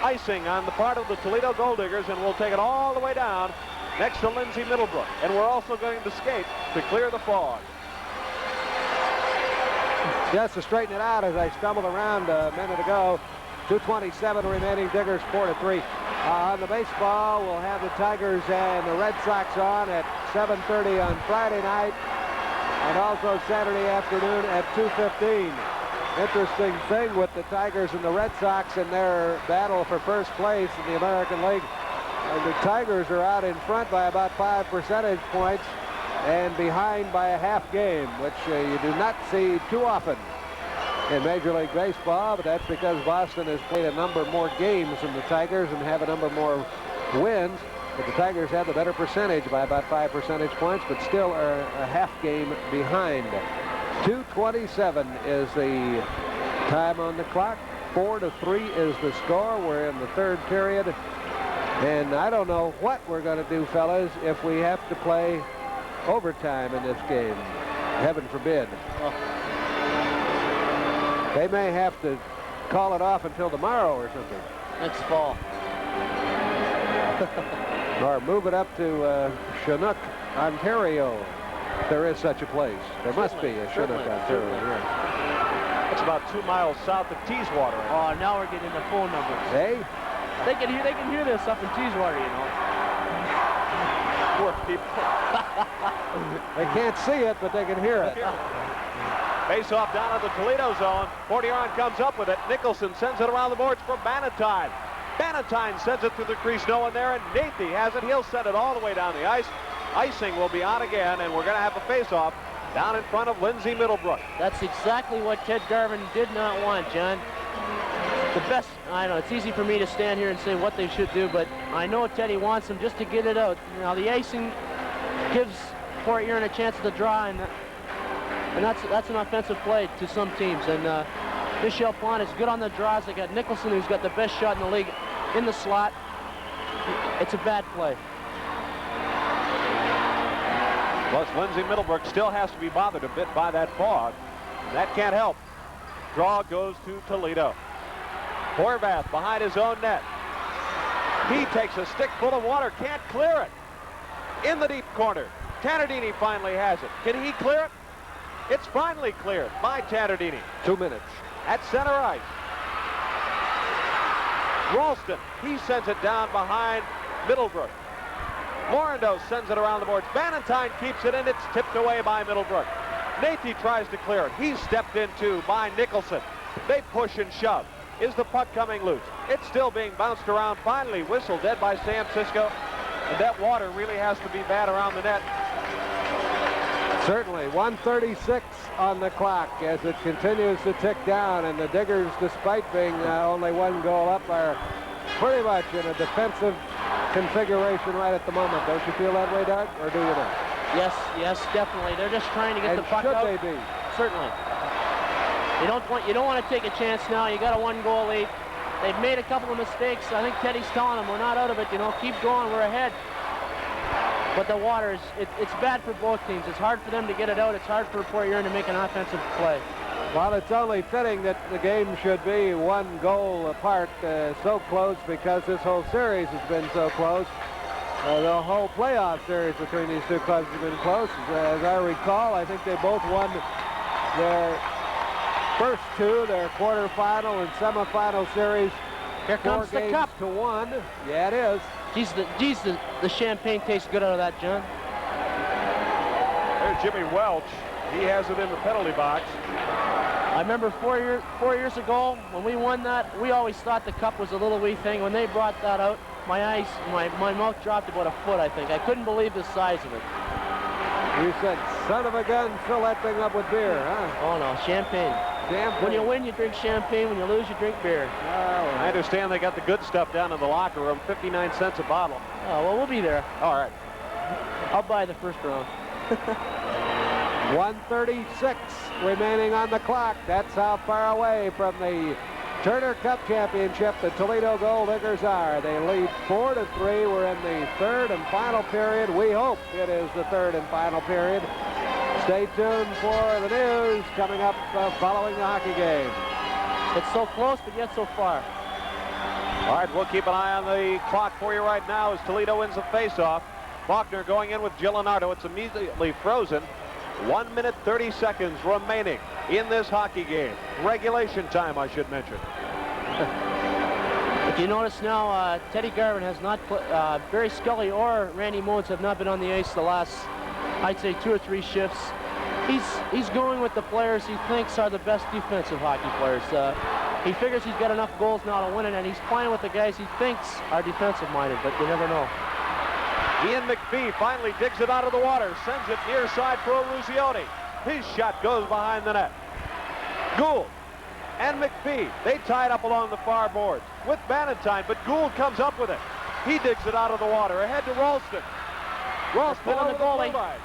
Icing on the part of the Toledo Gold Diggers, and we'll take it all the way down next to Lindsay Middlebrook. And we're also going to skate to clear the fog. Just to straighten it out as I stumbled around a minute ago. 2:27 remaining. Diggers 4-3. On the baseball, we'll have the Tigers and the Red Sox on at 7:30 on Friday night. And also Saturday afternoon at 2:15. Interesting thing with the Tigers and the Red Sox in their battle for first place in the American League. The Tigers are out in front by about 5 percentage points and behind by a half game, which you do not see too often in Major League Baseball, but that's because Boston has played a number more games than the Tigers and have a number more wins. But the Tigers have the better percentage by about 5 percentage points, but still are a half game behind. 2:27 is the time on the clock. 4-3 is the score. We're in the third period. And I don't know what we're going to do, fellas, if we have to play overtime in this game. Heaven forbid. They may have to call it off until tomorrow or something. Next fall. Or move it up to Chinook, Ontario. There is such a place. There must be a Chinook, Ontario. Yeah. It's about 2 miles south of Teeswater. Oh, now we're getting the phone numbers. Hey? They can hear this up in Teeswater, you know. Poor people. They can't see it, but they can hear it. Face off down in the Toledo zone. Port Huron comes up with it. Nicholson sends it around the boards for Bannatyne. Bannatyne sends it through the crease. No one there, and Nathy has it. He'll send it all the way down the ice. Icing will be on again, and we're going to have a face-off down in front of Lindsay Middlebrook. That's exactly what Ted Garvin did not want, John. The best, I know, it's easy for me to stand here and say what they should do, but I know Teddy wants them just to get it out. Now, the icing gives Port Huron a chance to draw, and that's an offensive play to some teams. And Michel Plante is good on the draws. They got Nicholson, who's got the best shot in the league, in the slot. It's a bad play. Plus, Lindsay Middlebrook still has to be bothered a bit by that fog. That can't help. Draw goes to Toledo. Horvath behind his own net. He takes a stick full of water, can't clear it. In the deep corner. Tannardini finally has it. Can he clear it? It's finally cleared by Tannardini. 2 minutes. At center ice. Ralston, he sends it down behind Middlebrook. Morando sends it around the boards. Bannatyne keeps it, and it's tipped away by Middlebrook. Nathy tries to clear it. He's stepped into by Nicholson. They push and shove. Is the puck coming loose? It's still being bounced around. Finally whistled dead by Sam Cisco. And that water really has to be bad around the net. Certainly. 1:36 on the clock as it continues to tick down, and the Diggers, despite being only one goal up, are pretty much in a defensive configuration right at the moment. Don't you feel that way, Doug, or do you not? Yes, definitely. They're just trying to get the puck out. Should they be? Certainly. You don't want to take a chance now. You got a 1-goal lead. They've made a couple of mistakes. I think Teddy's telling them we're not out of it. You know, keep going. We're ahead. But the water is it's bad for both teams. It's hard for them to get it out. It's hard for Port Huron to make an offensive play. Well, it's only fitting that the game should be 1 goal apart, so close, because this whole series has been so close. The whole playoff series between these two clubs has been close. As I recall, I think they both won their first two, their quarterfinal and semifinal series. Here comes the cup. 4-1. Yeah, it is. Geez, the champagne tastes good out of that, John. There's Jimmy Welch. He has it in the penalty box. I remember 4 years ago when we won that, we always thought the cup was a little wee thing. When they brought that out, my mouth dropped about a foot, I think. I couldn't believe the size of it. You said, son of a gun, fill that thing up with beer, huh? Oh, no, champagne. When you win, you drink champagne. When you lose, you drink beer. I understand they got the good stuff down in the locker room, 59 cents a bottle. Oh, well, we'll be there. All right. I'll buy the first round. 1:36 remaining on the clock. That's how far away from the Turner Cup Championship the Toledo Gold Diggers are. They lead 4-3. We're in the third and final period. We hope it is the third and final period. Stay tuned for the news coming up following the hockey game. It's so close, but yet so far. All right, we'll keep an eye on the clock for you right now as Toledo wins the faceoff. Faulkner going in with Gillinardo. It's immediately frozen. 1 minute 30 seconds remaining in this hockey game. Regulation time, I should mention. If you notice now, Teddy Garvin has not put, Barry Scully or Randy Moons have not been on the ice the last, I'd say, 2 or 3 shifts. He's going with the players he thinks are the best defensive hockey players. He figures he's got enough goals now to win it, and he's playing with the guys he thinks are defensive-minded, but you never know. Ian McPhee finally digs it out of the water, sends it near side for Ruzioni. His shot goes behind the net. Gould and McPhee, they tied up along the far boards with Bannatyne, but Gould comes up with it. He digs it out of the water, ahead to Ralston. Ralston on over the goalie. blue line.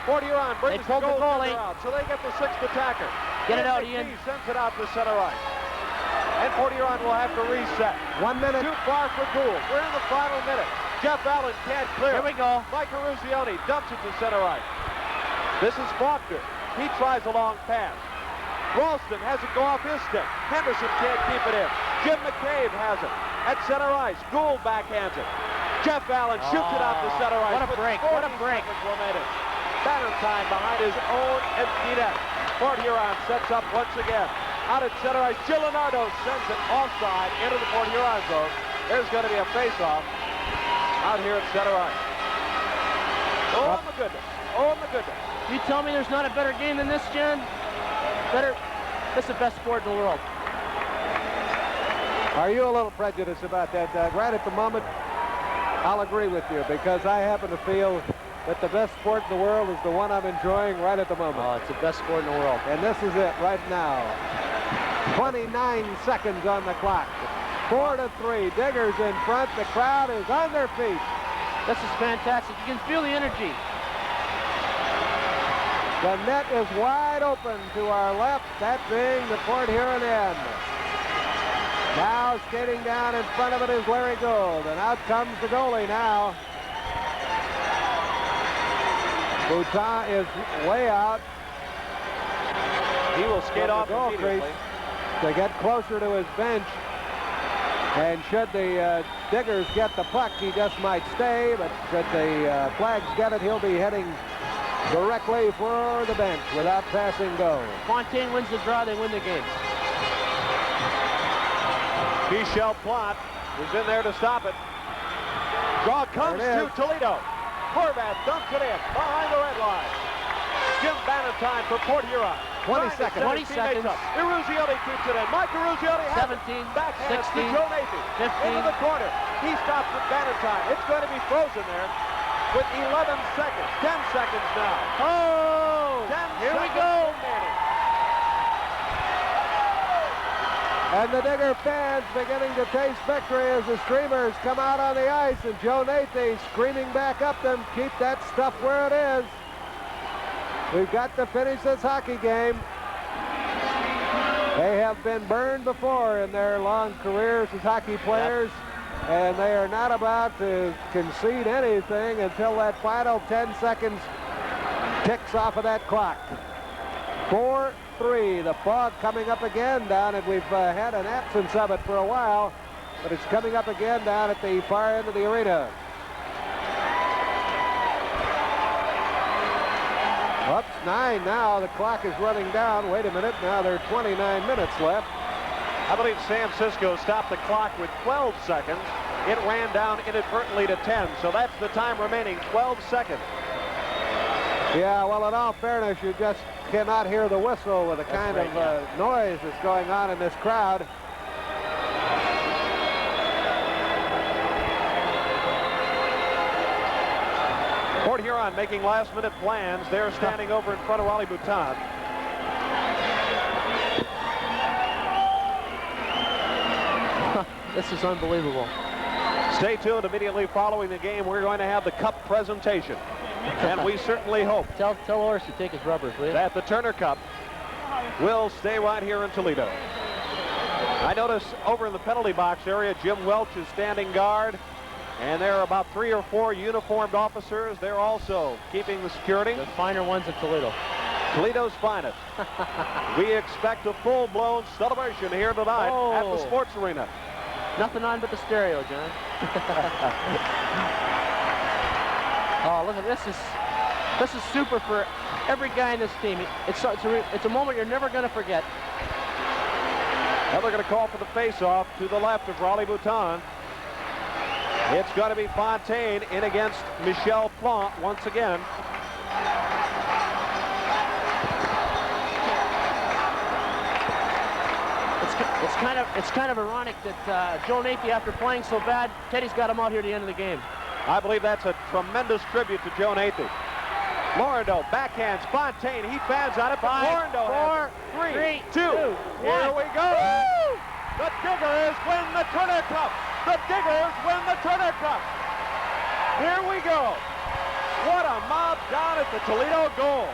Fort Huron brings the goaltender out, so they get the sixth attacker. Get it out, McPhee Ian. sends it out to center ice. And Fort Huron will have to reset. 1 minute. Too far for Gould. We're in the final minute. Jeff Allen can't clear. Here we go. Mike Ruzioni dumps it to center ice. This is Faulkner. He tries a long pass. Ralston has it go off his stick. Henderson can't keep it in. Jim McCabe has it. At center ice, Gould backhands it. Jeff Allen shoots it out to center ice. What a break, what a break. Bannatyne behind his own empty net. Fort Huron sets up once again. Out at center ice, Gilinardo sends it offside into the Fort Huron zone. There's going to be a face-off out here at center ice. Oh, my goodness. Oh, my goodness. You tell me there's not a better game than this, Jen? Better. This is the best sport in the world. Are you a little prejudiced about that, Doug? Right at the moment, I'll agree with you, because I happen to feel that the best sport in the world is the one I'm enjoying right at the moment. Oh, it's the best sport in the world. And this is it right now. 29 seconds on the clock. 4-3. Diggers in front. The crowd is on their feet. This is fantastic. You can feel the energy. The net is wide open to our left, that being the Fort Huron end. Now skating down in front of it is Larry Gould, and out comes the goalie now. Boutin is way out. He will skate off the goal immediately. crease to get closer to his bench. And should the Diggers get the puck, he just might stay, but should the Flags get it, he'll be heading directly for the bench without passing go. Fontaine wins the draw, they win the game. Michel Plante is in there to stop it. Draw comes to Toledo. Horvath dumps it in behind the red line. Jim Bannatyne for Fort Huron. 20 seconds. 20 seconds. Ruzioni keeps it in. Mike Ruzioni has 17, it. Backhand 16, to Joe Nathan. 15. Into the corner. He stops with Bannatyne. It's going to be frozen there with 11 seconds. 10 seconds now. Oh! 10 Here we seconds go. remaining. And the Digger fans beginning to taste victory as the streamers come out on the ice, and Joe Nathan screaming back up them, keep that stuff where it is. We've got to finish this hockey game. They have been burned before in their long careers as hockey players, and they are not about to concede anything until that final 10 seconds ticks off of that clock. 4-3. The fog coming up again down, and we've had an absence of it for a while, but it's coming up again down at the far end of the arena. Up 9 now. The clock is running down. Wait a minute. Now there are 29 minutes left. I believe San Cisco stopped the clock with 12 seconds. It ran down inadvertently to 10, so that's the time remaining, 12 seconds. Yeah, well, in all fairness, you just cannot hear the whistle with the kind of noise that's going on in this crowd. Fort Huron making last-minute plans. They're standing over in front of Wally Boutin. This is unbelievable. Stay tuned. Immediately following the game, we're going to have the cup presentation. And we certainly hope Tell Horace to take his rubbers, will you? that the Turner Cup will stay right here in Toledo. I notice over in the penalty box area, Jim Welch is standing guard. And there are about 3 or 4 uniformed officers. They're also keeping the security. The finer ones in Toledo. Toledo's finest. We expect a full-blown celebration here tonight at the sports arena. Nothing on but the stereo, John. Oh, look at this. This is super for every guy in this team. It's a moment you're never going to forget. Now they're going to call for the face-off to the left of Raleigh Boutin. It's going to be Fontaine in against Michel Plante once again. It's kind of ironic that Joe Nathan, after playing so bad, Teddy's got him out here at the end of the game. I believe that's a tremendous tribute to Joe Nathan. Lorendo, backhand, Fontaine, he fans on it, but 5, Lorendo 4, has 3, 2. 2, Here 1. we go. Woo! The Diggers win the Turner Cup. The Diggers win the Turner Cup. Here we go. What a mob down at the Toledo goal.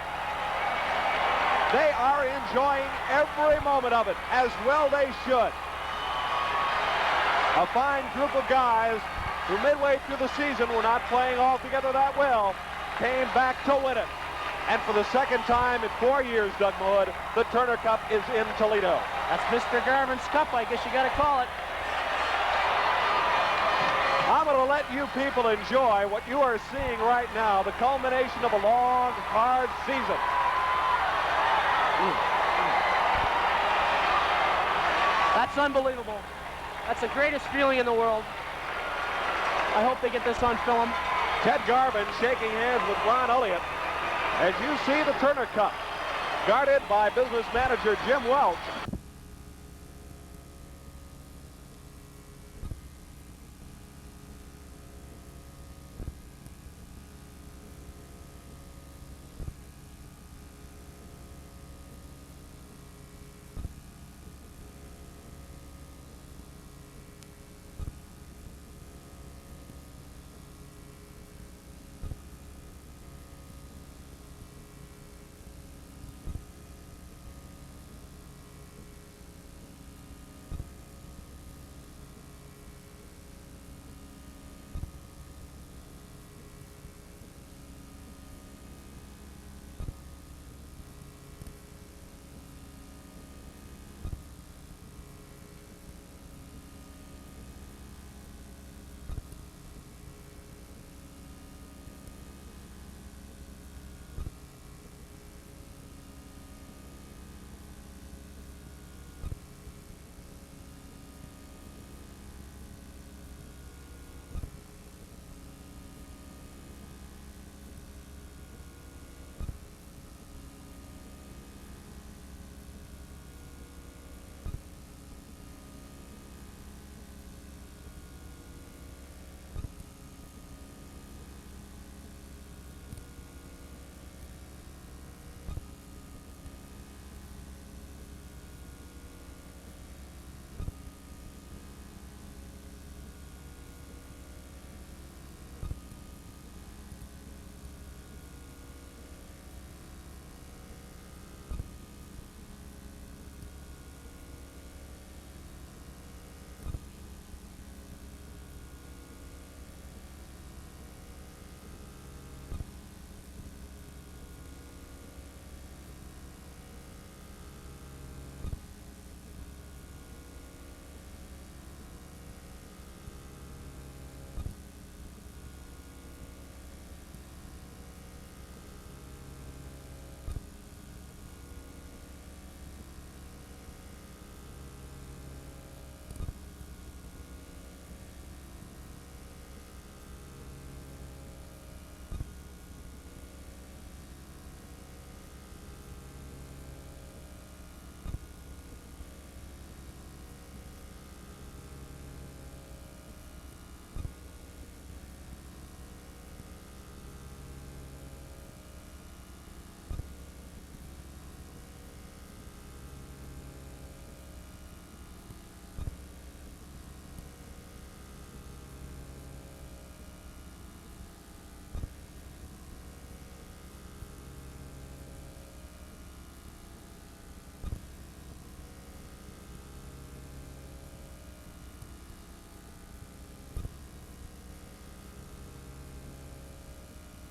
They are enjoying every moment of it, as well they should. A fine group of guys who midway through the season were not playing altogether that well, came back to win it. And for the second time in 4 years, Doug Mahmood, the Turner Cup is in Toledo. That's Mr. Garvin's Cup, I guess you got to call it. I'm going to let you people enjoy what you are seeing right now, the culmination of a long, hard season. That's unbelievable. That's the greatest feeling in the world. I hope they get this on film. Ted Garvin shaking hands with Ron Elliott as you see the Turner Cup, guarded by business manager Jim Welch.